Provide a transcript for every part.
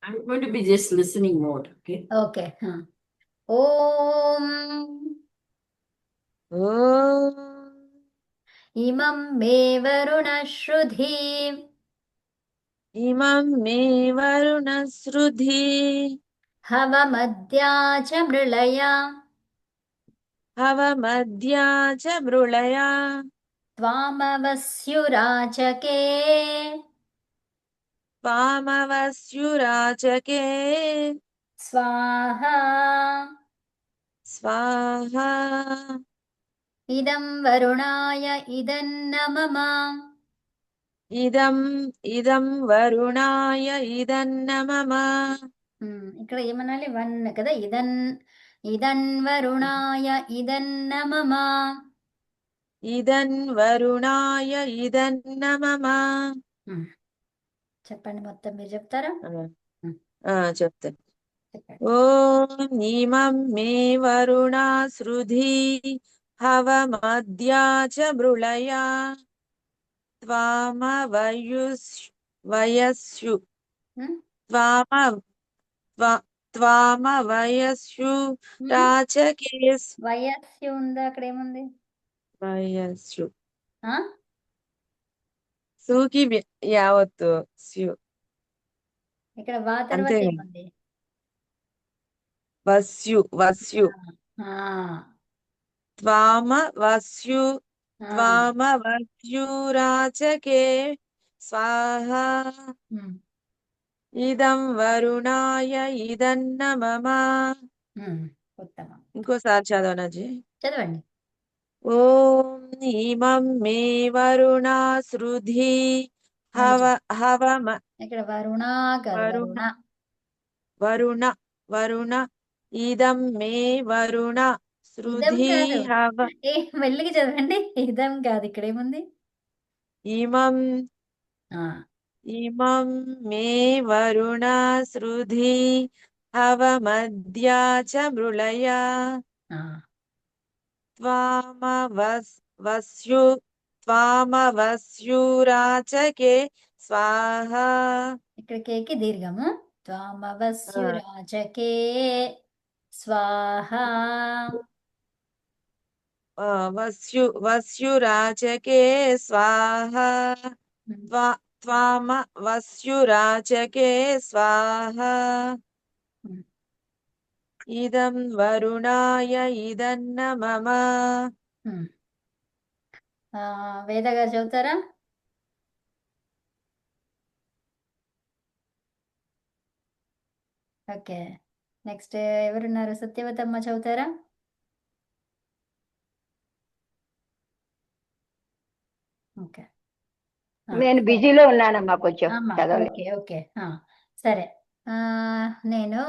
I'm going to be just listening mode. Okay. Okay. ఓం ఓం ఇమం మే వరుణ శ్రుధి ఇమం మే వరుణశ్రుధి హవమద్యా చ మృళయ హవమద్యా చ మృళయా త్వామవస్యురాచకే వామవస్యురాచకే స్వాహా స్వాహా ఇదం వరుణాయ ఇదన్న మమ. ఇదం ఇదం వరుణాయ ఇదన్న మమ. ఇక్కడ ఏమనాలి? వన్ కదా. ఇదన్ వరుణాయ ఇదన్న మమ. ఇదన్ వరుణాయ ఇదన్న మమ. చెప్పండి, మొత్తం మీరు చెప్తారా? చెప్తాను. చెప్పండి. ఓం ఇమం మే వరుణా శ్రుధి హవమద్యా చ మృళయా వయస్సు వయస్సు రాచకే వయస్సు ఉందా? అక్కడ ఏముంది? వయస్సు ఆ? సూకి యావత్తు స్యు ఇక్కడ వా తర్వాత అంతే. ఏముంది? వస్యు వస్యు ఆ, వస్యు ఆ. వస్యురాచకే స్వాహా ఇదం వరుణాయ ఇదన్న మమ. ఉత్తమం. ఇంకోసారి చదవనజీ. చదవండి. ఓం ఇమం మే వరుణా శ్రుధి హవమ ఇక్కడ వరుణ కాదు, వరుణ వరుణ. వరుణ వరుణ ఇదం మే వరుణ ఇదం శ్రుధి కాదు. హవ మెల్లిగా చదవండి. ఇదం కాదు, ఇక్కడ ఏముంది? ఇమం ఆ, ఇమం మే వరుణ శ్రుధి హవమద్యా చ మృళయా ఆ. త్వామవస్యురాచకే స్వాహా. ఇక్కడ కేకి దీర్ఘము. త్వామవస్యురాచకే స్వాహా. వస్యురాచకే స్వాహా త్వామవస్యురాచకే స్వాహా ఇదం వరుణాయ ఇదన్న మమ. వేద గారు చదువుతారా? ఓకే. నెక్స్ట్ ఎవరున్నారు? సత్యవతమ్మ చదువుతారా? ఓకే. నేను బిజీలో ఉన్నానమ్మా, కొంచెం చదవలేదు. Okay, okay. సరే. నేను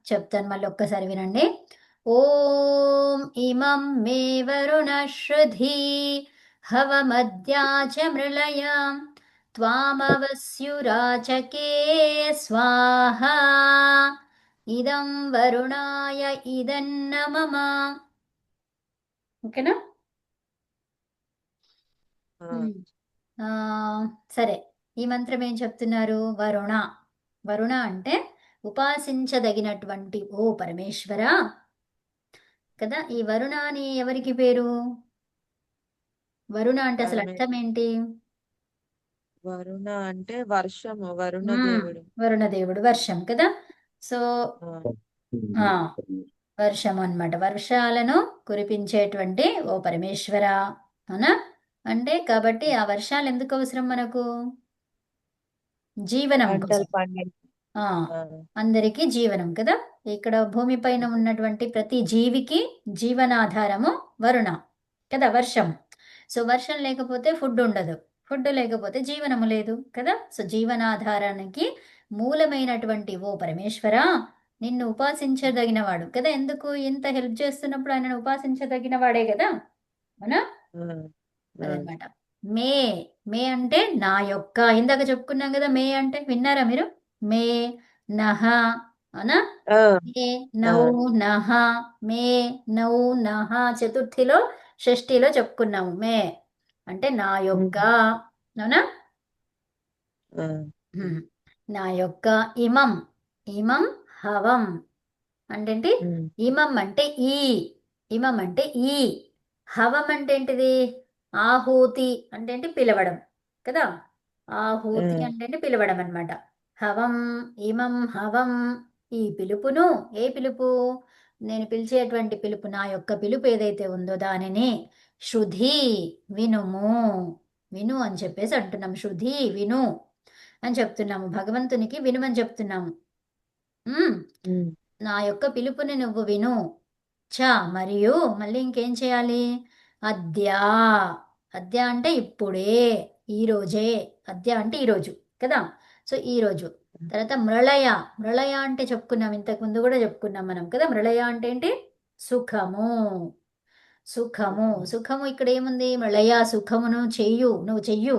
చెప్తాను, మళ్ళీ ఒక్కసారి వినండి. ఓం ఇమం మే వరుణ శ్రుధి హవమద్యా చ మృళయ త్వామవస్యురాచకే స్వాహా ఇదం వరుణాయ ఇదన్న మమ. ఓకేనా? సరే. ఈ మంత్రం ఏం చెప్తున్నారు? వరుణ. వరుణ అంటే ఉపాసించదగినటువంటి ఓ పరమేశ్వర కదా. ఈ వరుణ అని ఎవరికి పేరు? వరుణ అంటే అసలు అర్థం ఏంటి? వరుణ అంటే వర్షము, వరుణ దేవుడు. వరుణ దేవుడు, వర్షం కదా. సో వర్షం అన్నమాట. వర్షాలను కురిపించేటువంటి ఓ పరమేశ్వర అవునా. అంటే కాబట్టి ఆ వర్షాలు ఎందుకు అవసరం మనకు? జీవనం కోసం. అందరికీ జీవనం కదా. ఇక్కడ భూమిపైన ఉన్నటువంటి ప్రతి జీవికి జీవనాధారము వరుణ కదా, వర్షం. సో వర్షం లేకపోతే ఫుడ్ ఉండదు, ఫుడ్ లేకపోతే జీవనము లేదు కదా. సో జీవనాధారానికి మూలమైనటువంటి ఓ పరమేశ్వర, నిన్ను ఉపాసించదగినవాడు కదా. ఎందుకు ఇంత హెల్ప్ చేస్తున్నప్పుడు ఆయనను ఉపాసించదగిన వాడే కదా, అవునా. అదనమాట. మే మే అంటే నా యొక్క. ఇందాక చెప్పుకున్నాం కదా, మే అంటే విన్నారా మీరు? మే నహ అవునా. మే నౌ నహ, మే నౌ నహ చతుర్థిలో షష్ఠిలో చెప్పుకున్నాము. మే అంటే నా యొక్క అవునా. నా యొక్క. ఇమం ఇమం హవం అంటే ఏంటి? ఇమం అంటే ఈ, ఇమం అంటే ఈ, హవం అంటే ఏంటిది? ఆహూతి అంటే ఏంటి? పిలవడం కదా. ఆహూతి అంటే ఏంటి? పిలవడం అన్నమాట. హవం, ఇమం హవం, ఈ పిలుపును, ఏ పిలుపు? నేను పిలిచేటువంటి పిలుపు, నా యొక్క పిలుపు ఏదైతే ఉందో దానిని శృధి వినుము, విను అని చెప్పేసి అంటున్నాము. శృధి విను అని చెప్తున్నాము, భగవంతునికి వినుమని చెప్తున్నాము. నా యొక్క పిలుపుని నువ్వు విను. చ మరియు మళ్ళీ ఇంకేం చేయాలి? అద్య, అద్య అంటే ఇప్పుడే, ఈ రోజే, అద్య అంటే ఈరోజు కదా. సో ఈ రోజు. తర్వాత మృళయ, మృళయ అంటే చెప్పుకున్నాం, ఇంతకు ముందు కూడా చెప్పుకున్నాం మనం కదా. మృళయ అంటే ఏంటి? సుఖము, సుఖము, సుఖము. ఇక్కడ ఏముంది? మృళయ సుఖమును చెయ్యు, నువ్వు చెయ్యు,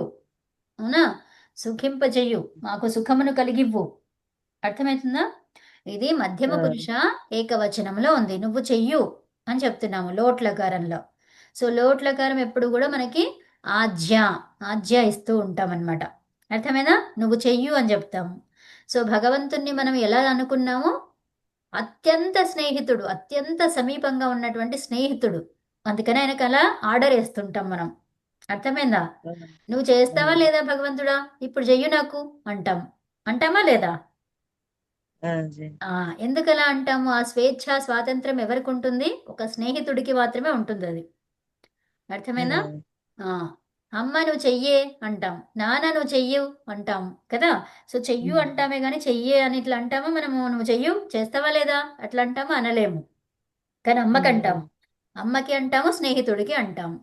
అవునా? సుఖింప చెయ్యు, మాకు సుఖమును కలిగివ్వు. అర్థమవుతుందా? ఇది మధ్యమ పురుష ఏకవచనంలో ఉంది. నువ్వు చెయ్యు అని చెప్తున్నాము లోట్లకారంలో. సో లోట్లకారం ఎప్పుడు కూడా మనకి ఆజ్ఞ, ఆజ్ఞ ఇస్తూ ఉంటాం అన్నమాట. అర్థమైనా? నువ్వు చెయ్యు అని చెప్తాము. సో భగవంతుణ్ణి మనం ఎలా అనుకున్నామో, అత్యంత స్నేహితుడు, అత్యంత సమీపంగా ఉన్నటువంటి స్నేహితుడు. అందుకని ఆయనకు అలా ఆర్డర్ వేస్తుంటాం మనం. అర్థమైందా? నువ్వు చేస్తావా లేదా భగవంతుడా, ఇప్పుడు చెయ్యు నాకు అంటాం. అంటామా లేదా? ఎందుకలా అంటాము? ఆ స్వేచ్ఛ స్వాతంత్రం ఎవరికి ఉంటుంది? ఒక స్నేహితుడికి మాత్రమే ఉంటుంది అది. అర్థమైనా? అమ్మ నువ్వు చెయ్యే అంటాం, నాన్న నువ్వు చెయ్యు అంటాం కదా. సో చెయ్యు అంటామే కానీ చెయ్యే అని ఇట్లా అంటామా మనము? నువ్వు చెయ్యు, చేస్తావా లేదా అట్లా అంటామా? అనలేము. కానీ అమ్మకి అంటాము, అమ్మకి అంటాము, స్నేహితుడికి అంటాము,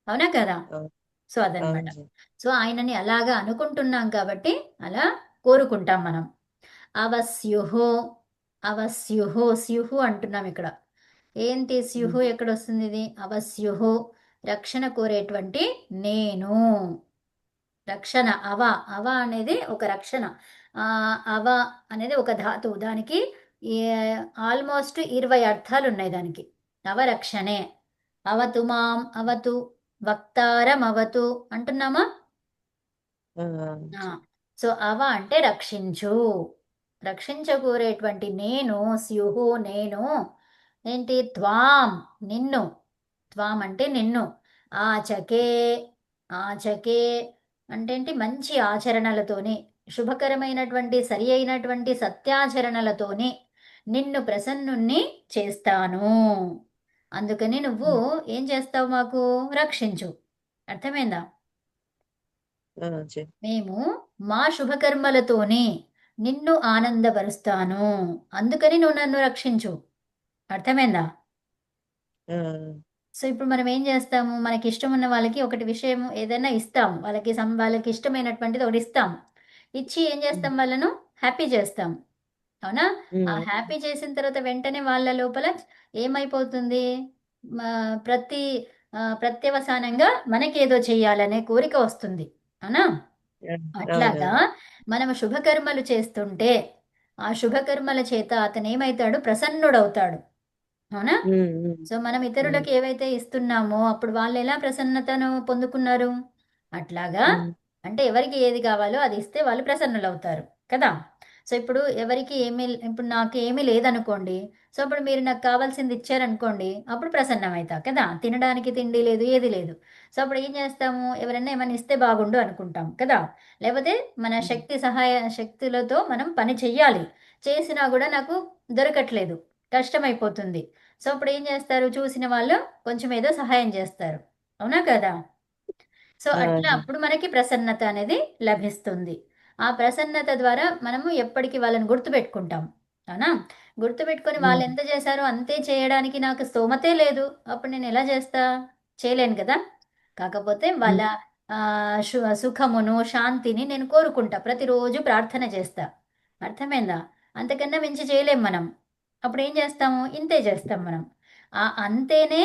అవునా కదా. సో అదనమాట. సో ఆయనని అలాగా అనుకుంటున్నాం కాబట్టి అలా కోరుకుంటాం మనం. అవస్యుహు, అవస్యుహు, స్యుహు అంటున్నాం ఇక్కడ. ఏంటి స్యుహు? ఎక్కడ వస్తుంది ఇది? అవస్యుహు, రక్షణ కోరేటువంటి నేను. రక్షణ, అవ, అవ అనేది ఒక రక్షణ. అవ అనేది ఒక ధాతువు, దానికి ఆల్మోస్ట్ 20 అర్థాలు ఉన్నాయి దానికి. అవరక్షణే, అవతు మాం, అవతు, వక్తారం అవతు అంటున్నామా? సో అవ అంటే రక్షించు, రక్షించకూరేటువంటి నేను. స్యుహు నేను. ఏంటి? త్వాం నిన్ను, త్వాం అంటే నిన్ను. ఆచకే, ఆచకే అంటే ఏంటి? మంచి ఆచరణలతోని, శుభకరమైనటువంటి సరి అయినటువంటి సత్యాచరణలతోని నిన్ను ప్రసన్నుణ్ణి చేస్తాను. అందుకని నువ్వు ఏం చేస్తావు? మాకు రక్షించు. అర్థమైందా? మేము మా శుభకర్మలతోనే నిన్ను ఆనందపరుస్తాను, అందుకని నువ్వు నన్ను రక్షించు. అర్థమైందా? సో ఇప్పుడు మనం ఏం చేస్తాము? మనకి ఇష్టం ఉన్న వాళ్ళకి ఒకటి విషయం ఏదైనా ఇస్తాము, వాళ్ళకి ఇష్టమైనటువంటిది ఒకటి ఇస్తాం. ఇచ్చి ఏం చేస్తాం? వాళ్ళను హ్యాపీ చేస్తాం, అవునా? ఆ హ్యాపీ చేసిన తర్వాత వెంటనే వాళ్ళ లోపల ఏమైపోతుంది? ప్రత్యవసానంగా మనకేదో చెయ్యాలనే కోరిక వస్తుంది, అవునా? అట్లాగా మనం శుభకర్మలు చేస్తుంటే ఆ శుభకర్మల చేత అతను ఏమైతాడు? ప్రసన్నుడవుతాడు, అవునా? సో మనం ఇతరులకు ఏవైతే ఇస్తున్నామో అప్పుడు వాళ్ళు ఎలా ప్రసన్నతను పొందుకున్నారు? అట్లాగా అంటే ఎవరికి ఏది కావాలో అది ఇస్తే వాళ్ళు ప్రసన్నులవుతారు కదా. సో ఇప్పుడు ఇప్పుడు నాకు ఏమీ లేదనుకోండి, సో అప్పుడు మీరు నాకు కావాల్సింది ఇచ్చారనుకోండి, అప్పుడు ప్రసన్నమవుతా కదా. తినడానికి తిండి లేదు, ఏది లేదు. సో అప్పుడు ఏం చేస్తాము? ఎవరైనా ఏమైనా ఇస్తే బాగుండు అనుకుంటాం కదా. లేకపోతే మన శక్తులతో మనం పని చెయ్యాలి, చేసినా కూడా నాకు దొరకట్లేదు, కష్టమైపోతుంది. సో అప్పుడు ఏం చేస్తారు? చూసిన వాళ్ళు కొంచెం ఏదో సహాయం చేస్తారు, అవునా కదా. సో అట్లా అప్పుడు మనకి ప్రసన్నత అనేది లభిస్తుంది. ఆ ప్రసన్నత ద్వారా మనము ఎప్పటికీ వాళ్ళని గుర్తుపెట్టుకుంటాం, అవునా? గుర్తుపెట్టుకొని వాళ్ళు ఎంత చేశారో అంతే చేయడానికి నాకు స్తోమతే లేదు, అప్పుడు నేను ఎలా చేస్తా? చేయలేను కదా. కాకపోతే వాళ్ళ సుఖమును శాంతిని నేను కోరుకుంటా, ప్రతిరోజు ప్రార్థన చేస్తా. అర్థమైందా? అంతకన్నా మించి చేయలేం మనం. అప్పుడు ఏం చేస్తాము? ఇంతే చేస్తాం మనం. ఆ అంతేనే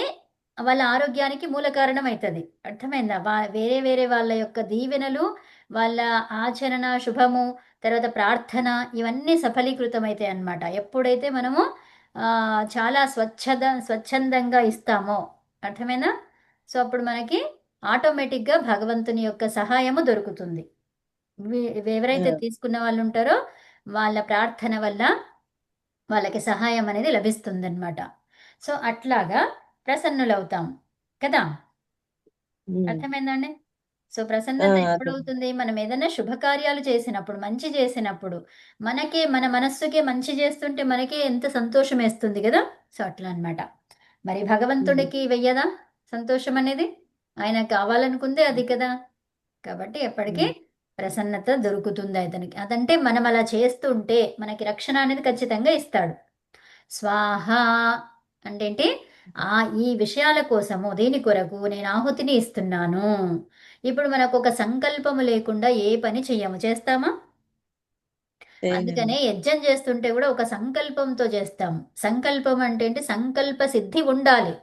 వాళ్ళ ఆరోగ్యానికి మూల కారణం అవుతుంది. అర్థమైందా? వేరే వేరే వాళ్ళ యొక్క దీవెనలు, వాళ్ళ ఆచరణ, శుభము, తర్వాత ప్రార్థన, ఇవన్నీ సఫలీకృతమవుతాయి అన్నమాట ఎప్పుడైతే మనము చాలా స్వచ్ఛందంగా ఇస్తామో. అర్థమైనా? సో అప్పుడు మనకి ఆటోమేటిక్గా భగవంతుని యొక్క సహాయము దొరుకుతుంది. ఎవరైతే తీసుకున్న వాళ్ళు ఉంటారో వాళ్ళ ప్రార్థన వల్ల వాళ్ళకి సహాయం అనేది లభిస్తుందన్నమాట. సో అట్లాగా ప్రసన్నులవుతాం కదా. ఉమ్. అర్థమైందండి. సో ఆ, ప్రసన్నత అర్థం. ఎప్పుడవుతుంది? మనం ఏదైనా శుభకార్యాలు చేసినప్పుడు, మంచి చేసినప్పుడు, మనకే మన మనస్సుకే మంచి చేస్తుంటే మనకే ఎంత సంతోషం వేస్తుంది కదా. సో అట్లా అన్నమాట. మరి ఉమ్. భగవంతుడికి వెయ్యదా సంతోషం అనేది? ఆయన కావాలనుకుందే అది కదా. కాబట్టి ఎప్పటికీ ఉమ్. ప్రసన్నత దొరుకుతుంది అతనికి. అదంటే మనం అలా చేస్తుంటే మనకి రక్షణ అనేది ఖచ్చితంగా ఇస్తాడు. స్వాహ అంటే ఏంటి? ఈ విషయాల కోసము దీని కొరకు నేను ఆహుతిని ఇస్తున్నాను. ఇప్పుడు మనకు ఒక సంకల్పము లేకుండా ఏ పని చెయ్యము, చేస్తామా? అందుకనే చేయనండి. యజ్ఞం చేస్తుంటే కూడా ఒక సంకల్పంతో చేస్తాము. సంకల్పం అంటే ఏంటి? సంకల్ప సిద్ధి ఉండాలి.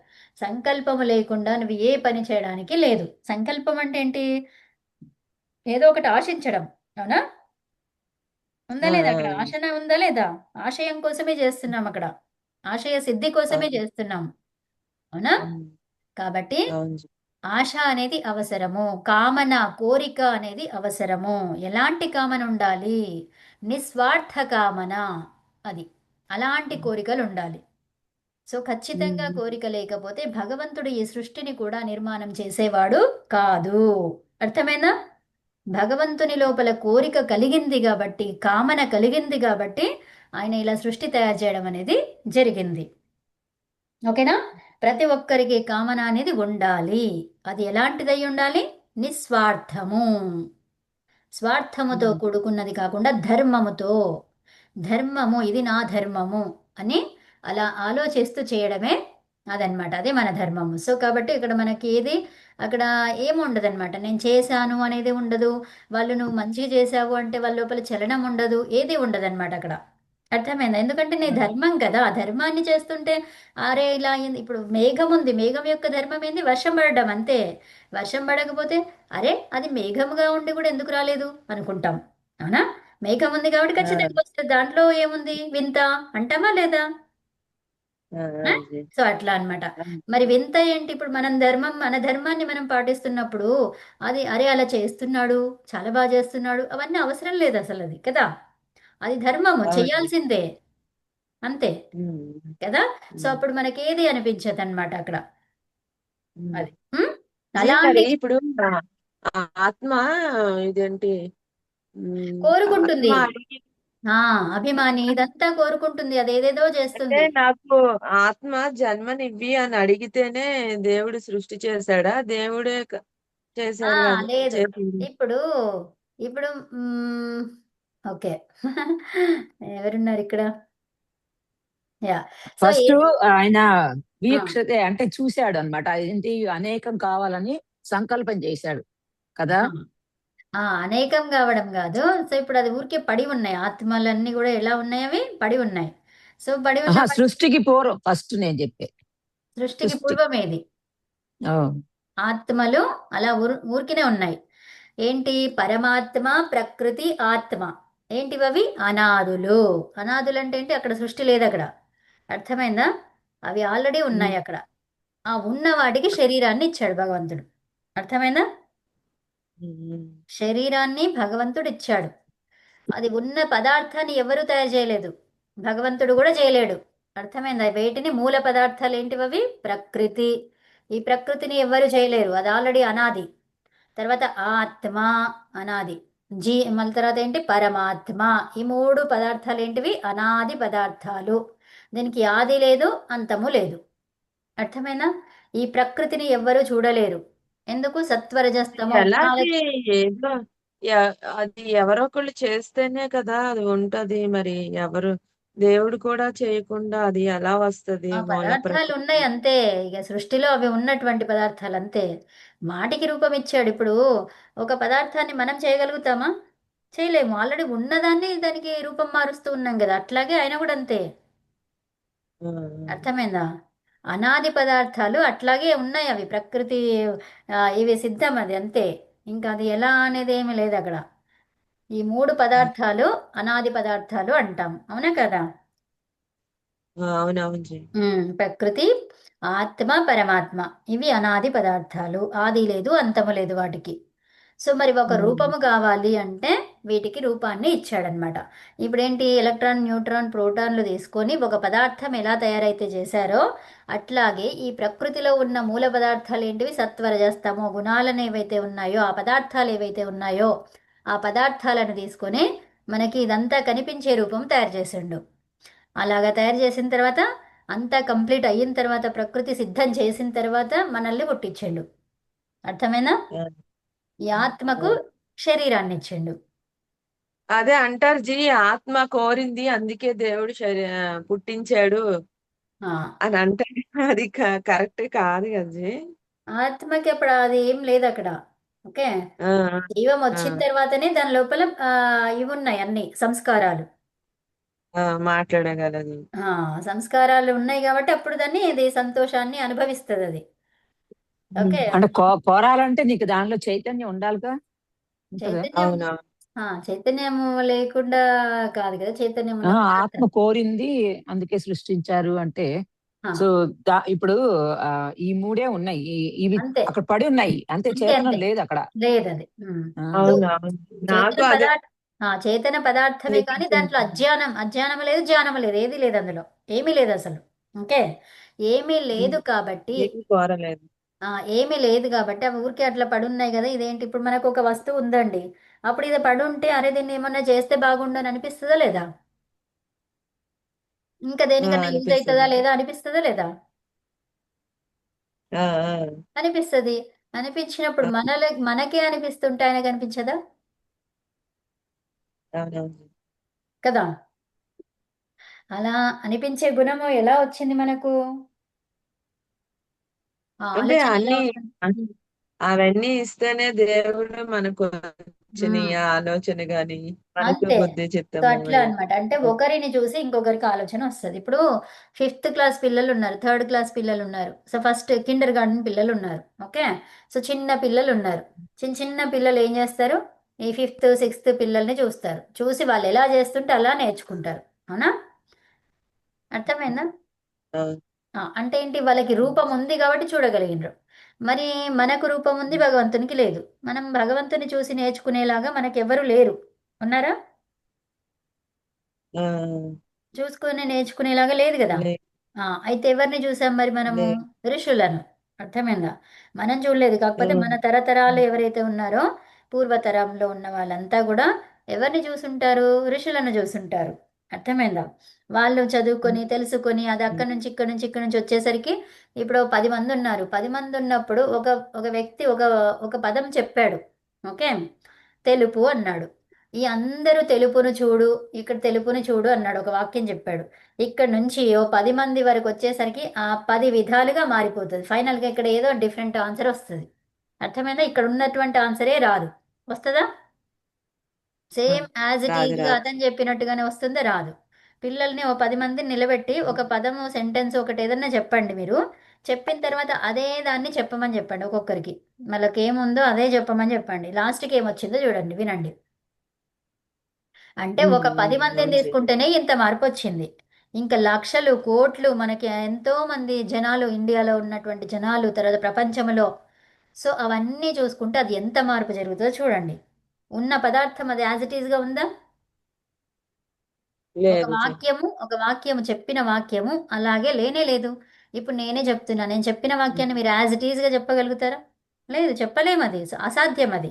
సంకల్పము లేకుండా నువ్వు ఏ పని చేయడానికి లేదు. సంకల్పం అంటే ఏంటి? ఏదో ఒకటి ఆశించడం. అవునా? ఉందా ఆ, లేదా? ఆ, అక్కడ ఆశన ఉందా లేదా? ఆశయం కోసమే చేస్తున్నాం అక్కడ. ఆశయ సిద్ధి కోసమే అవును. చేస్తున్నాం. అవునా? ఉమ్. కాబట్టి అవును జీ. ఆశ అనేది అవసరము. కామన, కోరిక అనేది అవసరము. ఎలాంటి కామన ఉండాలి? నిస్వార్థ కామన. అది. అలాంటి కోరికలు ఉండాలి. సో ఖచ్చితంగా ఉమ్. కోరిక లేకపోతే భగవంతుడు ఈ సృష్టిని కూడా నిర్మాణం చేసేవాడు కాదు. అర్థమైందా? భగవంతుని లోపల కోరిక కలిగింది కాబట్టి, కామన కలిగింది కాబట్టి ఆయన ఇలా సృష్టి తయారు చేయడం అనేది జరిగింది. ఓకేనా? ప్రతి ఒక్కరికి కామన అనేది ఉండాలి. అది ఎలాంటిదై ఉండాలి? నిస్వార్థము. స్వార్థముతో ఉమ్. కూడుకున్నది కాకుండా ధర్మముతో. ధర్మము, ఇది నా ధర్మము అని అలా ఆలోచిస్తూ చేయడమే అదనమాట. అదే మన ధర్మము. సో కాబట్టి ఇక్కడ మనకి ఏది అక్కడ ఏముండదనమాట. నేను చేశాను అనేది ఉండదు. వాళ్ళు నువ్వు మంచిగా చేశావు అంటే వాళ్ళ లోపల చలనం ఉండదు. ఏది ఉండదనమాట అక్కడ. అర్థమైందా? ఎందుకంటే నీ ఆ, ధర్మం కదా. ఆ ధర్మాన్ని చేస్తుంటే అరే ఇలా అయింది. ఇప్పుడు మేఘం ఉంది. మేఘం యొక్క ధర్మం ఏంది? వర్షం పడడం అంతే. వర్షం పడకపోతే అరే అది మేఘముగా ఉండి కూడా ఎందుకు రాలేదు అనుకుంటాం. అవునా? మేఘం ఉంది కాబట్టి ఆ, ఖచ్చితంగా వస్తుంది. దాంట్లో ఏముంది వింత అంటామా లేదా? ఆ, ఆ? జీ. సో అట్లా అన్నమాట. ఆ, మరి వింత ఏంటి? ఇప్పుడు మనం ధర్మం, మన ధర్మాన్ని మనం పాటిస్తున్నప్పుడు అది అరే అలా చేస్తున్నాడు, చాలా బాగా చేస్తున్నాడు, అవన్నీ అవసరం లేదు అసలు. అది కదా. అది ధర్మము అవును. చేయాల్సిందే. అంతే ఉమ్. కదా. సో ఉమ్. అప్పుడు మనకి ఏది అనిపించదు అనమాట అక్కడ. ఉమ్. అది ఉం? జీ, అలాంటి మరి ఇప్పుడు ఆ ఆ ఆత్మ ఇదేంటి ఆత్మ కోరుకుంటుంది. అడిగి ఆ అభిమాని ఇదంతా కోరుకుంటుంది. అదేదేదో అంటే చేస్తుంది. నాకు ఆత్మ జన్మనివ్వి అని అడిగితేనే దేవుడు సృష్టి చేశాడా? దేవుడే ఆ చేశారు కదా లేదు. చేసింది. ఇప్పుడు ఇప్పుడు ఓకే. ఎవరున్నారు ఇక్కడ? యా. సో ఫస్ట్ ఏది ఆయన ఆ, వీక్షతే అంటే చూశాడు అనమాట. ఏంటి అనేకం కావాలని సంకల్పం చేశాడు కదా. ఆ, అనేకం కావడం కాదు. సో ఇప్పుడు అది ఊరికే పడి ఉన్నాయి. ఆత్మలన్నీ కూడా ఎలా ఉన్నాయి? అవి పడి ఉన్నాయి. సో పడి ఆహా, ఉన్నప్పుడు సృష్టికి పూర్వం ఫస్ట్ నేను చెప్పే సృష్టికి సృష్టి. పూర్వమేది ఆ, ఆత్మలు అలా ఊరికినే ఉన్నాయి. ఏంటి? పరమాత్మ, ప్రకృతి, ఆత్మ. ఏంటివవి? అనాదులు. అనాదులు అంటే ఏంటి? అక్కడ సృష్టి లేదు అక్కడ. అర్థమైందా? అవి ఆల్రెడీ ఉన్నాయి ఉమ్. అక్కడ. ఆ ఉన్న వాటికి శరీరాన్ని ఇచ్చాడు భగవంతుడు. అర్థమైందా? ఉమ్. శరీరాన్ని భగవంతుడు ఇచ్చాడు. అది ఉన్న పదార్థాన్ని ఎవరు తయారు చేయలేదు. భగవంతుడు కూడా చేయలేడు. అర్థమైందా? వేటిని మూల పదార్థాలు ఏంటివవి? ప్రకృతి. ఈ ప్రకృతిని ఎవ్వరు చేయలేరు. అది ఆల్రెడీ అనాది. తర్వాత ఆత్మ అనాది. మళ్ళీ తర్వాత ఏంటి? పరమాత్మ. ఈ మూడు పదార్థాలు ఏంటివి? అనాది పదార్థాలు. దీనికి ఆది లేదు, అంతము లేదు. అర్థమైందా? ఈ ప్రకృతిని ఎవ్వరూ చూడలేరు. ఎందుకు? సత్వరజస్తమో ఎలా గుణాల అది ఏదో అది ఎవరో ఒకళ్ళు చేస్తేనే కదా అది ఉంటది. మరి ఎవరు దేవుడు కూడా చేయకుండా అది ఎలా వస్తది ఆ మూల పదార్థాలు ప్రకృతి? ఉన్నాయి అంతే. ఇక సృష్టిలో అవి ఉన్నటువంటి పదార్థాలు అంతే. మాటికి రూపం ఇచ్చాడు. ఇప్పుడు ఒక పదార్థాన్ని మనం చేయగలుగుతామా? చేయలేము. ఆల్రెడీ ఉన్నదాన్ని దానికి రూపం మారుస్తూ ఉన్నాం కదా. అట్లాగే ఆయన కూడా అంతే. ఆ, అర్థమైందా? అనాది పదార్థాలు అట్లాగే ఉన్నాయి. అవి ప్రకృతి ఇవి సిద్ధం. అది అంతే. ఇంకా అది ఎలా అనేది ఏమీ లేదు అక్కడ. ఈ మూడు పదార్థాలు అనాది పదార్థాలు అంటాం. అవునా కదా? అవునవును జీ. ప్రకృతి, ఆత్మ, పరమాత్మ. ఇవి అనాది పదార్థాలు. ఆది లేదు, అంతము లేదు వాటికి. సో మరి ఒక ఉమ్. రూపము కావాలి అంటే వీటికి రూపాన్ని ఇచ్చాడనమాట. ఇప్పుడేంటి, ఎలక్ట్రాన్, న్యూట్రాన్, ప్రోటాన్లు తీసుకొని ఒక పదార్థం ఎలా తయారైతే చేశారో అట్లాగే ఈ ప్రకృతిలో ఉన్న మూల పదార్థాలు ఏంటివి, సత్వరజస్తమో గుణాలను ఏవైతే ఉన్నాయో, ఆ పదార్థాలు ఏవైతే ఉన్నాయో ఆ పదార్థాలను తీసుకొని మనకి ఇదంతా కనిపించే రూపం తయారు చేసిండు. అలాగా తయారు చేసిన తర్వాత అంతా కంప్లీట్ అయిన తర్వాత, ప్రకృతి సిద్ధం చేసిన తర్వాత మనల్ని పుట్టించిండు. అర్థమేనా? ఆ, ఈ ఆత్మకు ఆ. శరీరాన్ని ఇచ్చిండు. అదే అంటారు జీ, ఆత్మ కోరింది అందుకే దేవుడు పుట్టించాడు ఆ, అని అంటారు. అది కరెక్ట్ కాదు కదా జీ. ఆత్మకి అప్పుడు అది ఏం లేదు అక్కడ. ఓకే, ఆ, జీవం ఆ, వచ్చిన తర్వాతనే దాని లోపల ఇవి ఉన్నాయి అన్ని సంస్కారాలు. ఆ, మాట్లాడగలదు. ఆ, సంస్కారాలు ఉన్నాయి కాబట్టి అప్పుడు దాన్ని ఇది సంతోషాన్ని అనుభవిస్తుంది అది. ఓకే, అంటే కోరాలంటే నీకు దానిలో చైతన్యం ఉండాలిగా, ఉంటదా? చైతన్యం, అవునవును. చైతన్యము లేకుండా కాదు కదా, చైతన్యం ఆ, ఉన్న ఆత్మ పదార్థం. కోరింది అందుకే సృష్టించారు అంటే, ఆ, సో ఇప్పుడు ఈ మూడే ఉన్నాయి, ఇవి అంతే అక్కడ పడి ఉన్నాయి అంతే, అంతే చేతనం అంతే, లేదు అక్కడ. లేదు అది. ఆ, సో అవునవును. నాకు చైతన్య అదే పదార్థ చైతన్య పదార్థమే కానీ దాంట్లో అనిపించింది. అజ్ఞానం లేదు, జ్ఞానం లేదు, ఏది లేదు అందులో, ఏమీ లేదు అసలు. ఓకే, ఏమీ లేదు కాబట్టి, ఏమి కోరలేదు. ఏమీ లేదు కాబట్టి అవి ఊరికే అట్లా పడున్నాయి కదా. ఇదేంటి, ఇప్పుడు మనకు ఒక వస్తువు ఉందండి, అప్పుడు ఇది పడుంటే అరే దీన్ని ఏమన్నా చేస్తే బాగుండు అని అనిపిస్తుందా లేదా? ఇంకా దేనికన్నా యూజ్ అవుతుందా అనిపిస్తుంది. లేదా అనిపిస్తుందా లేదా? ఆ, ఆ, అనిపిస్తుంది. అనిపించినప్పుడు ఆ, మనకే అనిపిస్తుంటే ఆయనకు అనిపించదా అవునవును. కదా? అలా అనిపించే గుణము ఎలా వచ్చింది మనకు? అంటే ఆలోచన ఎలా అన్ని వస్తుంది? అవన్నీ ఇస్తేనే దేవుడు మనకు వచ్చిన ఉమ్, ఆలోచన గాని, మనకు అంతే. బుద్ధి సో చిత్తము అట్లా అన్నమాట. అంటే ఇవన్నీ. ఒకరిని చూసి ఇంకొకరికి ఆలోచన వస్తుంది. ఇప్పుడు 5th క్లాస్ పిల్లలు ఉన్నారు, 3rd క్లాస్ పిల్లలు ఉన్నారు, సో ఫస్ట్ కిండర్ గార్డెన్ పిల్లలు ఉన్నారు. ఓకే, సో చిన్న పిల్లలు ఉన్నారు. చిన్న చిన్న పిల్లలు ఏం చేస్తారు, ఈ 5th 6th పిల్లల్ని చూస్తారు, చూసి వాళ్ళు ఎలా చేస్తుంటే అలా నేర్చుకుంటారు. అవునా? అర్థమైందా? ఆ, అంటే ఏంటి, వాళ్ళకి రూపం ఉంది కాబట్టి చూడగలిగినరు. మరి మనకు రూపం ఉంది, భగవంతునికి లేదు. మనం భగవంతుని చూసి నేర్చుకునేలాగా మనకెవ్వరు లేరు. ఉన్నారా? ఆ, చూసుకొని నేర్చుకునేలాగా లేదు కదా. లే అయితే ఎవరిని చూసాం మరి మనము? లే ఋషులను. అర్థమైందా? మనం చూడలేదు, కాకపోతే మన తరతరాలు ఎవరైతే ఉన్నారో పూర్వతరంలో ఉన్న వాళ్ళంతా కూడా ఎవరిని చూసుంటారు? ఋషులను చూసుంటారు. అర్థమైందా? వాళ్ళు చదువుకొని తెలుసుకొని అది అక్కడి నుంచి ఇక్కడి నుంచి ఇక్కడి నుంచి వచ్చేసరికి ఇప్పుడు 10 మంది ఉన్నారు. 10 మంది ఉన్నప్పుడు ఒక ఒక వ్యక్తి ఒక ఒక పదం చెప్పాడు. ఓకే, తెలుపు అన్నాడు. ఈ అందరూ తెలుపును చూడు, ఇక్కడ తెలుపుని చూడు అన్నాడు, ఒక వాక్యం చెప్పాడు. ఇక్కడ నుంచి ఓ 10 మంది వరకు వచ్చేసరికి ఆ 10 విధాలుగా మారిపోతుంది. ఫైనల్గా ఇక్కడ ఏదో డిఫరెంట్ ఆన్సర్ వస్తుంది. అర్థమైందా? ఇక్కడ ఉన్నటువంటి ఆన్సరే రాదు. వస్తుందా? సేమ్ యాజ్ ఇట్ రాదు ఈజ్గా రాదు. అతను చెప్పినట్టుగానే వస్తుందా? రాదు. పిల్లల్ని ఓ 10 మందిని నిలబెట్టి ఒక పదము, సెంటెన్స్ ఒకటి ఏదన్నా చెప్పండి మీరు. చెప్పిన తర్వాత అదే దాన్ని చెప్పమని చెప్పండి ఒక్కొక్కరికి. వాళ్ళకి ఏముందో అదే చెప్పమని చెప్పండి. లాస్ట్కి ఏమొచ్చిందో చూడండి, వినండి. అంటే ఒక 10 మందిని అవును జీ. తీసుకుంటేనే ఇంత మార్పు వచ్చింది. ఇంకా లక్షలు, కోట్లు, మనకి ఎంతో మంది జనాలు, ఇండియాలో ఉన్నటువంటి జనాలు, తర్వాత ప్రపంచంలో. సో అవన్నీ చూసుకుంటే అది ఎంత మార్పు జరుగుతుందో చూడండి. ఉన్న పదార్థం అది యాజ్ ఇట్ ఈజ్గా ఉందా? లేదు జీ. ఒక వాక్యము చెప్పిన వాక్యము అలాగే లేనే లేదు. ఇప్పుడు నేనే చెప్తున్నా, నేను చెప్పిన వాక్యాన్ని మీరు యాజ్ ఇట్ ఈజ్గా చెప్పగలుగుతారా? లేదు, చెప్పలేము, అది అసాధ్యం. అది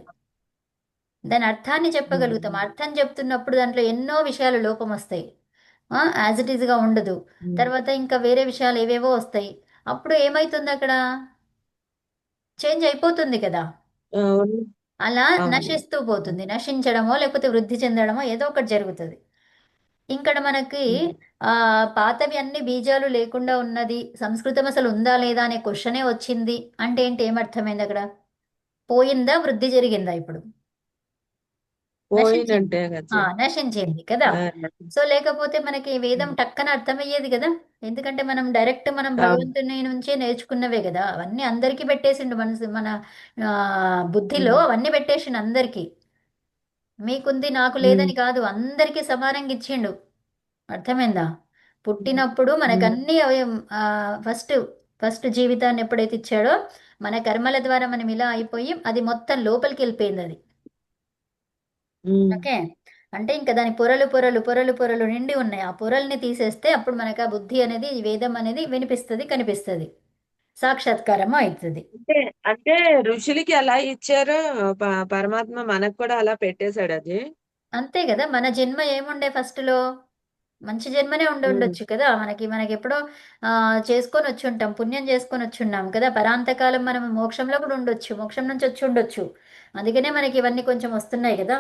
దాని అర్థాన్ని చెప్పగలుగుతాం. అర్థం చెప్తున్నప్పుడు దాంట్లో ఎన్నో విషయాలు లోపం వస్తాయి, యాజ్ ఇట్ ఈజ్గా ఉండదు. తర్వాత ఇంకా వేరే విషయాలు ఏవేవో వస్తాయి. అప్పుడు ఏమవుతుంది అక్కడ? చేంజ్ అయిపోతుంది కదా. అవును. అలా అవును. నశిస్తూ పోతుంది. నశించడమో లేకపోతే వృద్ధి చెందడమో ఏదో ఒకటి జరుగుతుంది. ఇక్కడ మనకి పాతవి అన్ని బీజాలు లేకుండా ఉన్నది, సంస్కృతం అసలు ఉందా లేదా అనే క్వశ్చనే వచ్చింది అంటే ఏంటి, ఏమర్థమైంది అక్కడ? పోయిందా, వృద్ధి జరిగిందా? ఇప్పుడు నశించింది. పోయినట్టే కదా జీ. నశించింది కదా. ఆ, సో లేకపోతే మనకి వేదం టక్కన అర్థమయ్యేది కదా. ఎందుకంటే మనం అవును. భగవంతుని నుంచే నేర్చుకున్నవే కదా. అవన్నీ అందరికీ పెట్టేసిండు మన ఆ, బుద్ధిలో అవన్నీ పెట్టేసిండు అందరికీ. మీకుంది నాకు లేదని కాదు, అందరికీ సమానంగా ఇచ్చిండు. అర్థమైందా? పుట్టినప్పుడు మనకన్నీ ఫస్ట్ ఫస్ట్ జీవితాన్ని ఎప్పుడైతే ఇచ్చాడో మన కర్మల ద్వారా మనం ఇలా అయిపోయి అది మొత్తం లోపలికి వెళ్ళిపోయింది అది. ఉమ్, ఓకే. అంటే ఇంకా దాని పొరలు పొరలు పొరలు పొరలు నిండి ఉన్నాయి. ఆ పొరల్ని తీసేస్తే అప్పుడు మనకు ఆ బుద్ధి అనేది ఈ వేదం అనేది వినిపిస్తుంది, కనిపిస్తుంది, సాక్షాత్కారము అవుతుంది. అంటే అంటే ఋషులకి ఎలా ఇచ్చారో పరమాత్మ మనకు కూడా అలా పెట్టేశాడు అది. అంతే కదా, మన జన్మ ఏముండే ఫస్ట్ లో మంచి జన్మనే ఉండి ఉమ్, ఉండొచ్చు కదా, మనకి ఎప్పుడో చేసుకొని వచ్చి ఉంటాం, పుణ్యం చేసుకొని వచ్చి ఉన్నాం కదా, పరాంతకాలం మనం మోక్షంలో కూడా ఉండొచ్చు, మోక్షం నుంచి వచ్చి ఉండొచ్చు. అందుకనే మనకి ఇవన్నీ కొంచెం వస్తున్నాయి కదా,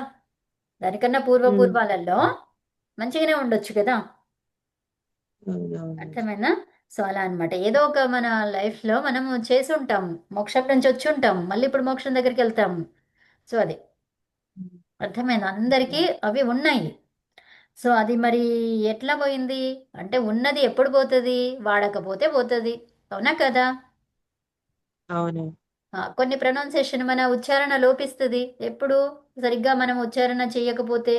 దానికన్నా ఉమ్, పూర్వపూర్వాలలో మంచిగానే ఉండొచ్చు కదా. అవునవును. అర్థమైందా? సో అలా అన్నమాట. ఏదో ఒక మన లైఫ్ లో మనము చేసి ఉంటాం, మోక్షం నుంచి వచ్చి ఉంటాం, మళ్ళీ ఇప్పుడు మోక్షం దగ్గరికి వెళ్తాము. సో అది అర్థమైంది, అందరికీ అవి ఉన్నాయి. సో అది మరి ఎట్లా పోయింది అంటే, ఉన్నది ఎప్పుడు పోతుంది, వాడకపోతే పోతుంది, అవునా కదా. అవును. కొన్ని ప్రొనౌన్సియేషన్ మన ఉచ్చారణ లోపిస్తుంది ఎప్పుడు, సరిగ్గా మనం ఉచ్చారణ చేయకపోతే,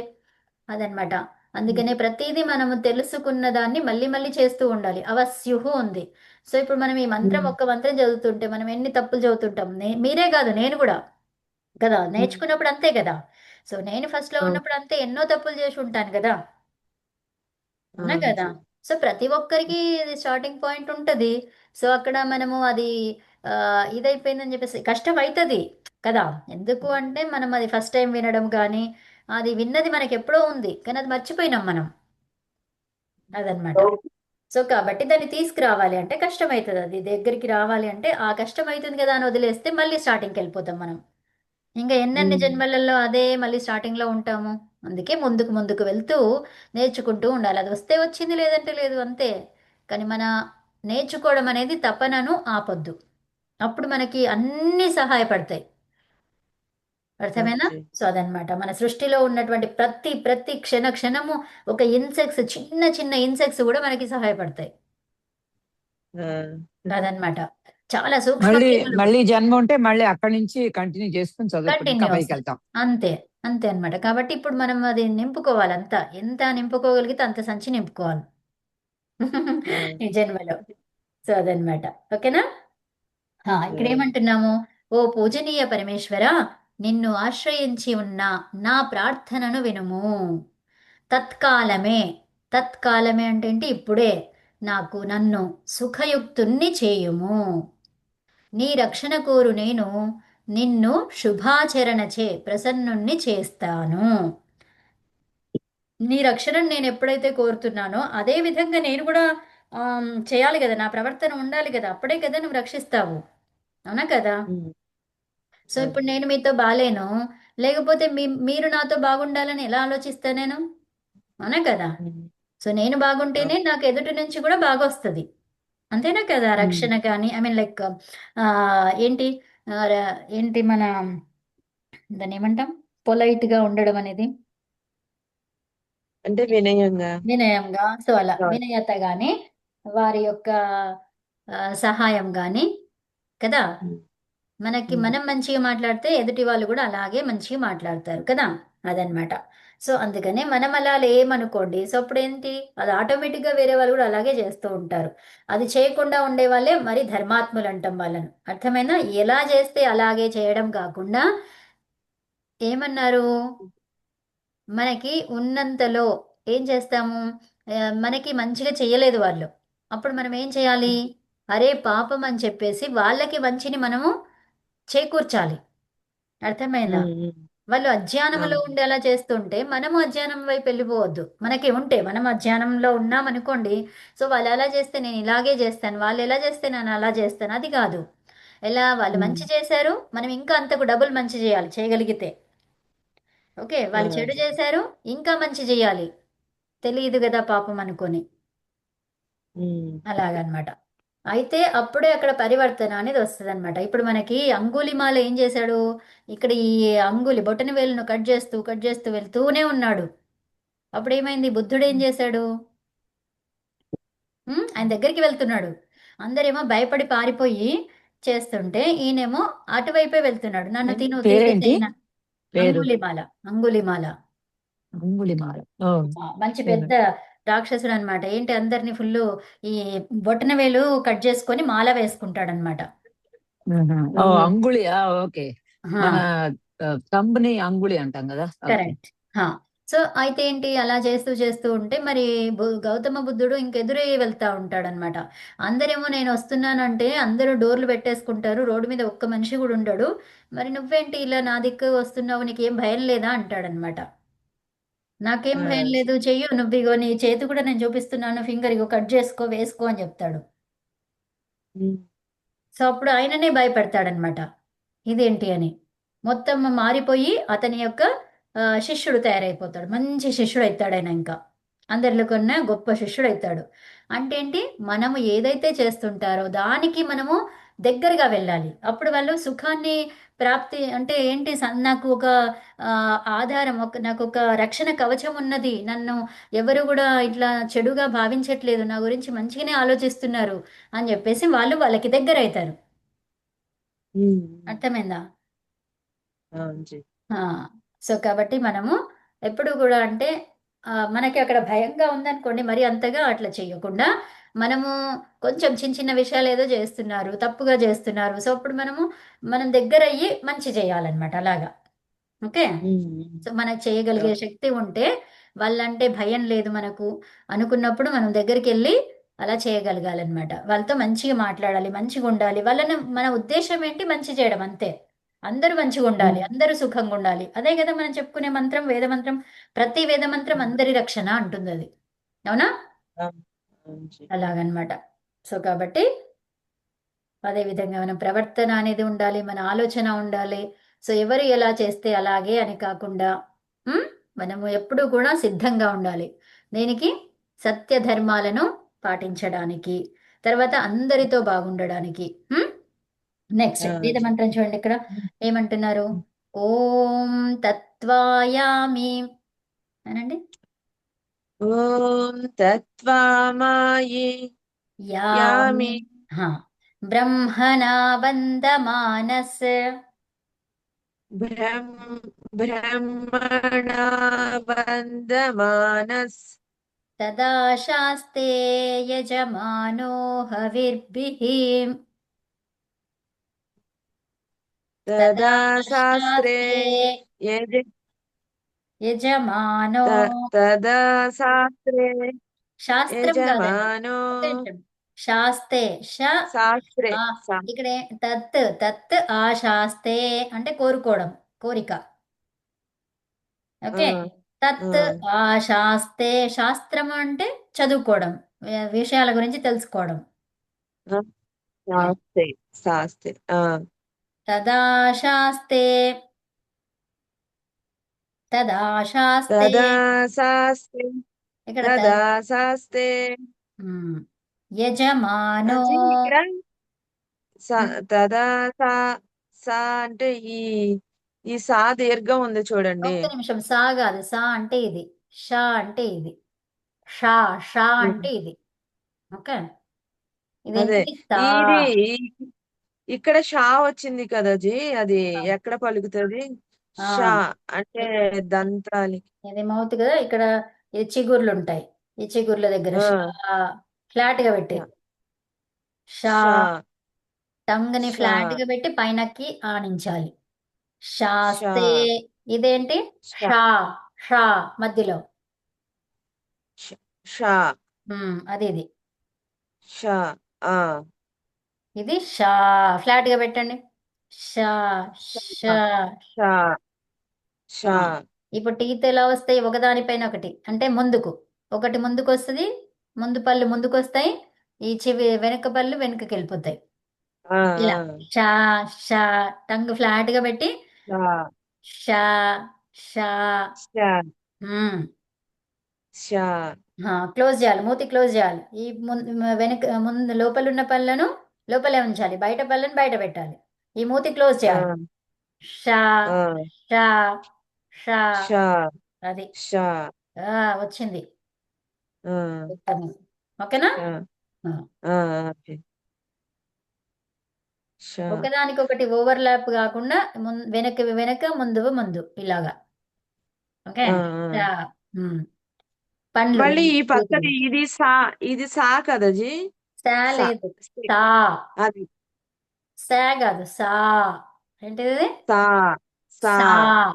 అదనమాట. అందుకనే ప్రతిదీ మనము తెలుసుకున్న దాన్ని మళ్ళీ మళ్ళీ చేస్తూ ఉండాలి. అవస్యుహు ఉంది. సో ఇప్పుడు మనం ఈ మంత్రం, ఉమ్, ఒక్క మంత్రం చదువుతుంటే మనం ఎన్ని తప్పులు చదువుతుంటాం, మీరే కాదు నేను కూడా కదా, ఉమ్, నేర్చుకున్నప్పుడు అంతే కదా. సో నేను ఫస్ట్ లో అవును. ఉన్నప్పుడు అంతే ఎన్నో తప్పులు చేసి ఉంటాను కదా, అవునా అవును కదా. సార్. సో ప్రతి ఒక్కరికి స్టార్టింగ్ పాయింట్ ఉంటది. సో అక్కడ మనము అది ఆ, ఇదైపోయిందని చెప్పేసి కష్టం అవుతుంది కదా. ఎందుకు అంటే మనం అది ఫస్ట్ టైం వినడం కానీ, అది విన్నది మనకి ఎప్పుడో ఉంది కానీ అది మర్చిపోయినాం మనం, అదనమాట. సో కాబట్టి దాన్ని తీసుకురావాలి అంటే కష్టం అవుతుంది, అది దగ్గరికి రావాలి అంటే ఆ కష్టం అవుతుంది కదా అని వదిలేస్తే మళ్ళీ స్టార్టింగ్కి వెళ్ళిపోతాం మనం. ఇంకా ఎన్నెన్ని ఉమ్, జన్మలలో అదే మళ్ళీ స్టార్టింగ్ లో ఉంటాము. అందుకే ముందుకు ముందుకు వెళ్తూ నేర్చుకుంటూ ఉండాలి. అది వస్తే వచ్చింది, లేదంటే లేదు, అంతే. కానీ మన నేర్చుకోవడం అనేది తపనను ఆపొద్దు, అప్పుడు మనకి అన్ని సహాయపడతాయి. అర్థమైనా? ఓకే. సో అదనమాట, మన సృష్టిలో ఉన్నటువంటి ప్రతి ప్రతి క్షణ క్షణము ఒక ఇన్సెక్ట్స్, చిన్న చిన్న ఇన్సెక్ట్స్ కూడా మనకి సహాయపడతాయి. ఆ, అదనమాట, చాలా సూక్ష్మ మళ్ళీ క్రిములు. మళ్ళీ జన్మ ఉంటే మళ్ళీ అక్కడి నుంచి కంటిన్యూ చేసుకుని చదువుకుని ఇంకా కంటిన్యూస్, పైకి వెళ్తాం. అంతే. అంతే అన్నమాట. కాబట్టి ఇప్పుడు మనం అది నింపుకోవాలి, అంత ఎంత నింపుకోగలిగితే అంత సంచి నింపుకోవాలి ఆ, ఈ జన్మలో. సో అదనమాట. ఓకేనా. ఇక్కడ ఆ. ఏమంటున్నాము, ఓ పూజనీయ పరమేశ్వర, నిన్ను ఆశ్రయించి ఉన్న నా ప్రార్థనను వినుము. తత్కాలమే, తత్కాలమే అంటే ఏంటి, ఇప్పుడే నాకు నన్ను సుఖయుక్తుణ్ణి చేయుము. నీ రక్షణ కోరు నేను నిన్ను శుభాచరణచే ప్రసన్నుణ్ణి చేస్తాను. నీ రక్షణను నేను ఎప్పుడైతే కోరుతున్నానో అదే విధంగా నేను కూడా చేయాలి కదా, నా ప్రవర్తన ఉండాలి కదా, అప్పుడే కదా నువ్వు రక్షిస్తావు, అవునా కదా. ఉమ్, సో అవును. ఇప్పుడు నేను మీతో బాలేను, లేకపోతే మీరు నాతో బాగుండాలని ఎలా ఆలోచిస్తా నేను, అవునా కదా. ఉమ్, సో నేను బాగుంటేనే అవును. నాకు ఎదుటి నుంచి కూడా బాగొస్తుంది, అంతేనా కదా. ఉమ్. రక్షణ కానీ ఐ మీన్ లైక్ ఏంటి, ఏంటి మన దాన్ని ఏమంటాం, పొలైట్ గా ఉండడం అనేది, అంటే వినయంగా. వినయంగా. సో అలా అవును. వినయత గాని, వారి యొక్క సహాయం గాని కదా. ఉమ్, మనకి ఉమ్, మనం మంచిగా మాట్లాడితే ఎదుటి వాళ్ళు కూడా అలాగే మంచిగా మాట్లాడతారు కదా, అదనమాట. సో అందుకనే మనం అలా లేమనుకోండి, సో అప్పుడు ఏంటి, అది ఆటోమేటిక్ గా వేరే వాళ్ళు కూడా అలాగే చేస్తూ ఉంటారు. అది చేయకుండా ఉండే వాళ్ళే మరి ధర్మాత్ములు అంటాం వాళ్ళను, అర్థమైనా. ఎలా చేస్తే అలాగే చేయడం కాకుండా, ఏమన్నారు, మనకి ఉన్నంతలో ఏం చేస్తాము, మనకి మంచిగా చెయ్యలేదు వాళ్ళు, అప్పుడు మనం ఏం చేయాలి, అరే పాపం అని చెప్పేసి వాళ్ళకి మంచిని మనము చేకూర్చాలి, అర్థమైందా. ఉమ్, ఉమ్, వాళ్ళు అజ్ఞానంలో అవును. ఉండి అలా చేస్తుంటే మనము అజ్ఞానం వైపు వెళ్ళిపోవద్దు. మనకి ఉంటే మనం అజ్ఞానంలో ఉన్నాం అనుకోండి, సో వాళ్ళు ఎలా చేస్తే నేను ఇలాగే చేస్తాను, వాళ్ళు ఎలా చేస్తే నేను అలా చేస్తాను, అది కాదు. ఎలా వాళ్ళు ఉమ్, మంచి చేశారు, మనం ఇంకా అంతకు డబుల్ మంచి చేయాలి చేయగలిగితే. ఓకే, ఆ, వాళ్ళు చెడు చేశారు, ఇంకా మంచి చేయాలి, తెలియదు కదా పాపం అనుకొని, ఉమ్, అలాగనమాట. అయితే అప్పుడే అక్కడ పరివర్తన అనేది వస్తుంది అనమాట. ఇప్పుడు మనకి అంగుళిమాల ఏం చేశాడు, ఇక్కడ ఈ బొటన వేలును కట్ చేస్తూ కట్ చేస్తూ వెళ్తూనే ఉన్నాడు. అప్పుడు ఏమైంది, బుద్ధుడు ఏం చేశాడు, ఆయన దగ్గరికి వెళ్తున్నాడు, అందరేమో భయపడి పారిపోయి చేస్తుంటే ఈయనేమో అటువైపే వెళ్తున్నాడు, నన్ను తిను పేరేంటి తినేసేయన. పేరు? అంగుళిమాల, అంగుళిమాల. అంగుళిమాల. ఓ, మంచి పేరు. పెద్ద రాక్షసుడు అనమాట. ఏంటి, అందరిని ఫుల్ ఈ బొటనవేలు కట్ చేసుకొని మాల వేసుకుంటాడనమాట. ఓ అంగుళి, ఓకే. మన తంబుని అంగుళి అంటాం కదా. ఓకే. కరెక్ట్. సో అయితే ఏంటి, అలా చేస్తూ చేస్తూ ఉంటే మరి గౌతమ బుద్ధుడు ఇంకెదురే వెళ్తా ఉంటాడనమాట. అందరేమో నేను వస్తున్నానంటే అందరూ డోర్లు పెట్టేసుకుంటారు, రోడ్డు మీద ఒక్క మనిషి కూడా ఉండడు. మరి నువ్వేంటి ఇలా నా దిక్కు వస్తున్నావు, నీకేం భయం లేదా అంటాడనమాట. నాకేం ఆ, భయం లేదు, చెయ్యు నువ్వు, ఇగో నీ చేతి కూడా నేను చూపిస్తున్నాను, ఫింగర్ ఇగో కట్ చేసుకో, వేసుకో అని చెప్తాడు. ఉమ్, సో అప్పుడు ఆయననే భయపెడతాడనమాట, ఇదేంటి అని. మొత్తం మారిపోయి అతని యొక్క శిష్యుడు తయారైపోతాడు, మంచి శిష్యుడు అవుతాడు ఆయన. ఇంకా అందరిలో కన్నా గొప్ప శిష్యుడు అవుతాడు. అంటే ఏంటి, మనము ఏదైతే చేస్తుంటారో దానికి మనము దగ్గరగా వెళ్ళాలి. అప్పుడు వాళ్ళు సుఖాన్ని ప్రాప్తి అంటే ఏంటి, నాకు ఒక ఆ, ఆధారం, నాకు ఒక రక్షణ కవచం ఉన్నది, నన్ను ఎవరు కూడా ఇట్లా చెడుగా భావించట్లేదు, నా గురించి మంచిగానే ఆలోచిస్తున్నారు అని చెప్పేసి వాళ్ళు వాళ్ళకి దగ్గర అవుతారు. ఉమ్, అర్థమైందా? అవును జీ. ఆ, సో కాబట్టి మనము ఎప్పుడు కూడా అంటే మనకి అక్కడ భయంగా ఉందనుకోండి, మరి అంతగా అట్లా చేయకుండా మనము కొంచెం చిన్న చిన్న విషయాలు ఏదో చేస్తున్నారు, తప్పుగా చేస్తున్నారు, సో అప్పుడు మనం దగ్గర అయ్యి మంచి చేయాలన్నమాట అలాగా. ఓకే. ఉమ్, సో మనకు చేయగలిగే ఓకే. శక్తి ఉంటే, వాళ్ళంటే భయం లేదు మనకు అనుకున్నప్పుడు మనం దగ్గరికి వెళ్ళి అలా చేయగలగాలన్నమాట. వాళ్ళతో మంచిగా మాట్లాడాలి, మంచిగా ఉండాలి. వాళ్ళని, మన ఉద్దేశం ఏంటి, మంచి చేయడం అంతే. అందరూ మంచిగా ఉండాలి, ఉమ్, అందరూ సుఖంగా ఉండాలి. అదే కదా మనం చెప్పుకునే మంత్రం, వేద మంత్రం. ప్రతి వేద మంత్రం అందరి రక్షణ అంటుంది అది. అవునా? అవును, అవును జీ. అలాగనమాట. సో కాబట్టి అదే విధంగా మన ప్రవర్తన అనేది ఉండాలి, మన ఆలోచన ఉండాలి. సో ఎవరు ఎలా చేస్తే అలాగే అని కాకుండా ఉమ్, మనము ఎప్పుడూ కూడా సిద్ధంగా ఉండాలి దేనికి, సత్య ధర్మాలను పాటించడానికి, తర్వాత అందరితో బాగుండడానికి. నెక్స్ట్ ఆ, వేద జీ. మంత్రం చూడండి, ఇక్కడ ఏమంటున్నారు, ఓం తత్వాయామి అనండి. ఓం తత్వామాయి యామి యామి హా, బ్రహ్మణా వందమానస్ బ్రహ్మణా వందమానస్ తదా శాస్తే యజమానో హవిర్భిః తదా తదా శాస్త్రే శాస్తే యజ యజమానో, తదా శాస్త్రే శాస్త్రం కాదండి, యజమానో ఒక నిమిషం. శాస్తే శాస్త్రే ఆ, ఇక్కడే తత్ ఆ శాస్తే అంటే కోరుకోవడం, కోరిక. ఆ, ఓకే. ఆ, తత్ ఆ శాస్తే, శాస్త్రము అంటే చదువుకోవడం, విషయాల గురించి తెలుసుకోవడం. ఆ, శాస్త్రే శాస్త్రే తదా శాస్తే, తదా శాస్తే, తదా శాస్త్రే ఇక్కడ తదా శాస్త్రే ఉమ్, యజమానో, అజీ ఇక్కడ ఉమ్, తదా సా సా అంటే ఈ ఈ సా దీర్ఘం ఉంది చూడండి. ఒక్క నిమిషం. సా కాదు, సా అంటే ఇది, షా అంటే ఇది, షా షా అంటే ఇది. ఓకే. అదే ఇదేంటి, తా. ఇది ఇక్కడ షా వచ్చింది కదా జీ, అది ఎక్కడ పలుకుతుంది? ఆ, షా అంటే దంతాలి. ఇది మౌత్ కదా, ఇక్కడ ఇది చిగుర్లు ఉంటాయి, ఈ చిగుర్ల దగ్గర ఆ, షా, ఫ్లాట్ గా పెట్టి, షా షా. షా టంగ్ ని షా ఫ్లాట్ గా పెట్టి పైనకి ఆనించాలి. షా శాస్తే, ఇదేంటి, షా షా, షా మధ్యలో. షా అది ఇది, షా ఆ ఇది షా, ఫ్లాట్ గా పెట్టండి. షా, షా. షా ఆ, షా ఇప్పుడు టీత్ ఎలా వస్తాయి, ఒకదానిపైన ఒకటి, అంటే ముందుకు ఒకటి ముందుకు వస్తుంది, ముందు పళ్ళు ముందుకు వస్తాయి, ఈ చెవి వెనక పళ్ళు వెనుకకి వెళ్ళిపోతాయి. ఆ ఇలా ఆ షా, షా, టంగ్ ఫ్లాట్ గా పెట్టి షా షా, షా. షా ఉమ్, షా క్లోజ్ చేయాలి, మూతి క్లోజ్ చేయాలి. ఈ వెనక ముందు లోపల ఉన్న పళ్ళను లోపలే ఉంచాలి, బయట పళ్ళను బయట పెట్టాలి. ఈ మూతి క్లోజ్ ఆ చేయాలి. షా, ఆ షా, షా. షా అది షా వచ్చింది. ఆ ఉత్తమం. ఓకేనా? షా ఆ, ఆ ఓకే. షా ఒకదానికొకటి ఓవర్లాప్ కాకుండా వెనక వెనక, ముందు ముందు, ఇలాగా. ఓకే. ఆ షా. ఉమ్. పండ్లు మళ్ళీ ఈ చేతులు. పక్కన ఇది సా కదా జీ? షా సా లేదు, తా. అది సా కాదు, సా. ఏంటిది ఇది? సా సా సా.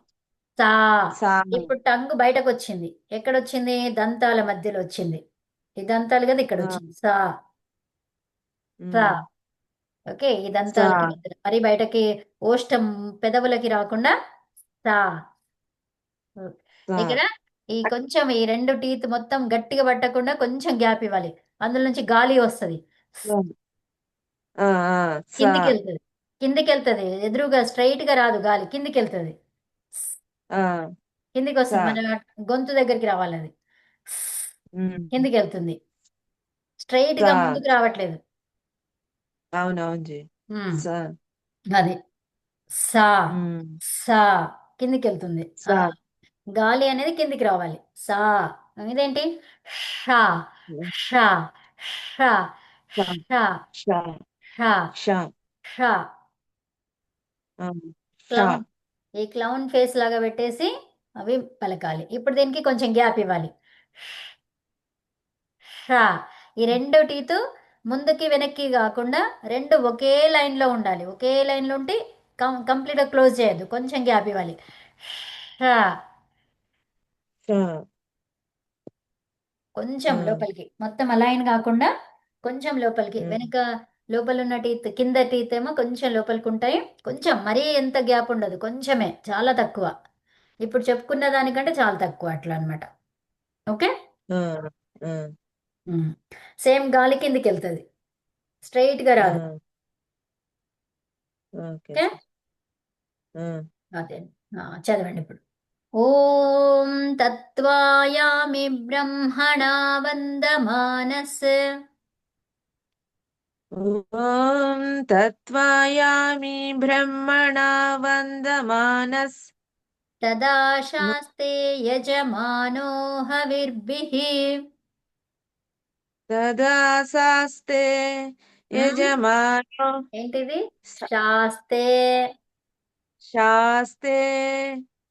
సా. సా ఇప్పుడు టంగ్ బయటకు వచ్చింది. ఎక్కడొచ్చింది? దంతాల మధ్యలో వచ్చింది. ఈ దంతాలు కదా ఇక్కడ ఆ, వచ్చింది. సా. సా. ఉమ్, ఓకే, ఈ సా దంతాలకి మధ్యలో మరి బయటకి ఓష్టం పెదవులకి రాకుండా సా. సా ఇక్కడ ఈ కొంచెం ఈ రెండు టీత్ మొత్తం గట్టిగా పట్టకుండా కొంచెం గ్యాప్ ఇవ్వాలి. అందులో నుంచి గాలి వస్తుంది, ఆ, ఆ, సా కిందికి వెళ్తుంది. కిందికి వెళ్తుంది, ఎదురుగా స్ట్రైట్ గా రాదు గాలి, కిందికి వెళ్తుంది. ఆ, కిందికి సా వస్తుంది, మన గొంతు దగ్గరికి రావాలి అది. ఉమ్, కిందికి వెళ్తుంది, స్ట్రైట్ సా గా ముందుకు రావట్లేదు. అవునవును జీ ఉమ్, సా అది సా. ఉమ్, సా కిందికి వెళ్తుంది. సా గాలి అనేది కిందికి రావాలి. సా. ఇదేంటి? షా. షా. షా. షా షా. షా షా. షా షా. ఆ, షా క్లౌన్. ఈ క్లౌన్ ఫేస్ లాగా పెట్టేసి అవి పలకాలి. ఇప్పుడు దీనికి కొంచెం గ్యాప్ ఇవ్వాలి. షా. ఈ రెండు టీత్ ముందుకి వెనక్కి కాకుండా రెండు ఒకే లైన్ లో ఉండాలి. ఒకే లైన్ లో ఉంటే కంప్లీట్ గా క్లోజ్ చేయొద్దు, కొంచెం గ్యాప్ ఇవ్వాలి. షా. షా కొంచెం ఆ, లోపలికి, మొత్తం అలైన్ కాకుండా కొంచెం లోపలికి. ఉమ్, వెనక లోపల ఉన్న టీత్, కింద టీత్ ఏమో కొంచెం లోపలికి ఉంటాయి. కొంచెం మరీ ఎంత గ్యాప్ ఉండదు, కొంచెమే, చాలా తక్కువ. ఇప్పుడు చెప్పుకున్న దానికంటే చాలా తక్కువ అట్లా అన్నమాట. ఓకే. ఆ, ఆ, సేమ్ గాలి కిందికి వెళ్తుంది, స్ట్రైట్ గా ఆ, రాదు. ఓకే ఓకే, సార్ ఆ, అదే. చదవండి ఇప్పుడు. ఓం తత్వాయామి బ్రహ్మణా వందమానస్ ఓం తత్వాయామి బ్రహ్మణా వందమానస్ తదా శాస్తే యజమానో హవిర్భిః. తదా శాస్తే ఉమ్, యజమానో ఏంటిది? స- శాస్తే. శాస్తే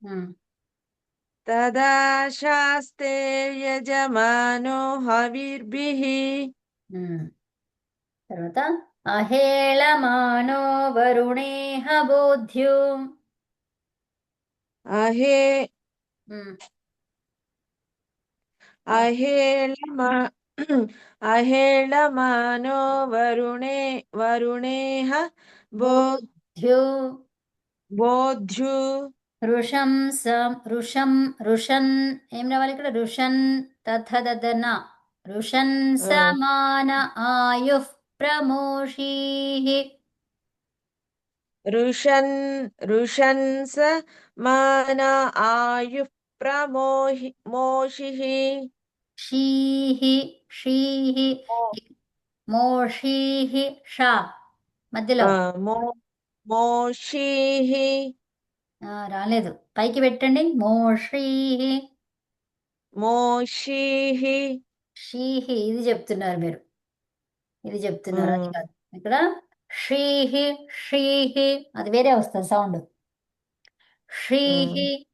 ఉమ్, తదా శాస్తే యజమానో హవిర్భిః ఉమ్. తర్వాత అహేళమానో వరుణేహ బోధ్యు. అహే ఉమ్, అహేళమా అహేళమానో వరుణేహ బో బోధ్యు. బోధ్యు రుషం రుషన్. ఏం రావాలి ఇక్కడ? రుషన్ తథదన. రుషన్ ఆ, సమాన ఆయుః ప్రమోషీః. రుషన్స్ మాన ఆయు మోషిః షీః. షీః. మోషీః. షా మధ్యలో. మో మోషిః రాలేదు, పైకి పెట్టండి. మోషీః. మోషిః షీః ఇది చెప్తున్నారు మీరు, ఇది చెప్తున్నారు, అది కాదు. ఇక్కడ షీః. షీః అది వేరే వస్తుంది సౌండ్. షీః.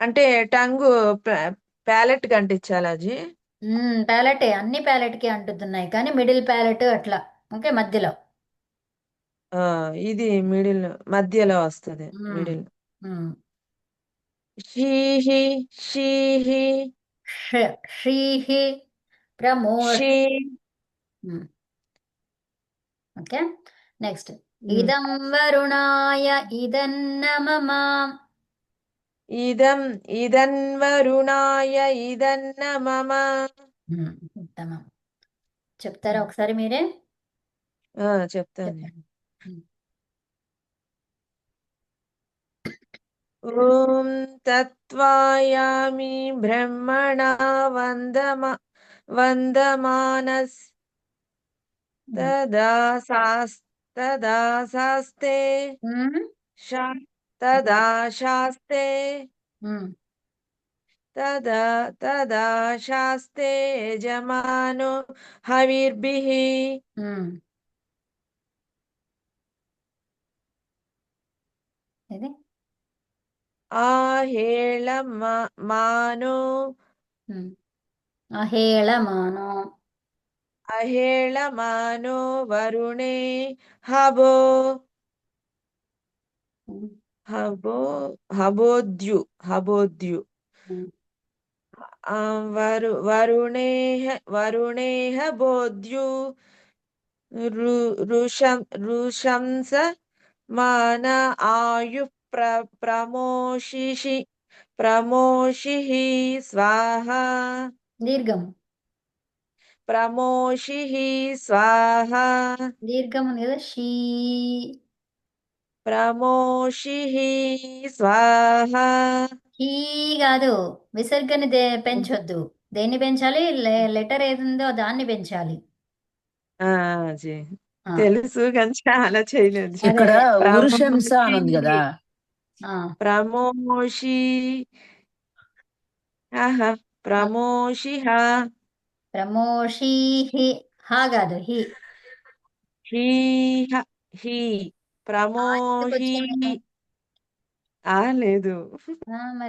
అంటే టంగు ప్యాలెట్ కంటించాలా జీ ప్యాలెటే, అన్ని ప్యాలెట్కి అంటుతున్నాయి, కానీ మిడిల్ ప్యాలెట్ అట్లా. ఓకే, మధ్యలో. ఆ, ఇది మిడిల్ మధ్యలో వస్తుంది మ్మ్. మిడిల్ మ్మ్. షీః షీః షీః ప్రమోష్. షీ ఓకే, నెక్స్ట్. ఇదం వరుణాయ ఇదన్న మమ. ఇదన్వరుణాయ ఇదన్న మమ ఉత్తమం. చెప్తారా ఒకసారి మీరే? చెప్తాను. చెప్పండి. ఓం తత్వాయామి బ్రహ్మణా వందమానస్ తదా శాస్తే శా- తదా శాస్తే తదా శాస్తే యజమానో హవిర్భిః ఇది ఆహేళమానో అహేళమానో. అహేళమానో వరుణే హబో హబో హబోద్యు వరుణేహ బోధ్యు రుషంస మాన ఆయు ప్రమోషిహి స్వాహ దీర్ఘం ప్రమోషిహి స్వాహ దీర్ఘం ఉంది కదా షీ ప్రమోషిహి స్వాహ హీ కాదు విసర్గని పెంచొద్దు. దేన్ని పెంచాలి? లెటర్ ఏదుందో దాన్ని పెంచాలి. ఆ జీ ఆ, తెలుసు కానీ చాలా చేయలేదు జీ. అదే ఇక్కడ అదే. ఉరుశంస అని ఉంది కదా, ఆ, ప్రమోషి ప్రమోషిహ ప్రమోషీహి హా కాదు హి. హీహ హీ ఆ ఎందుకు ప్రమోహి వచ్చింది? లేదు ఆ, మరి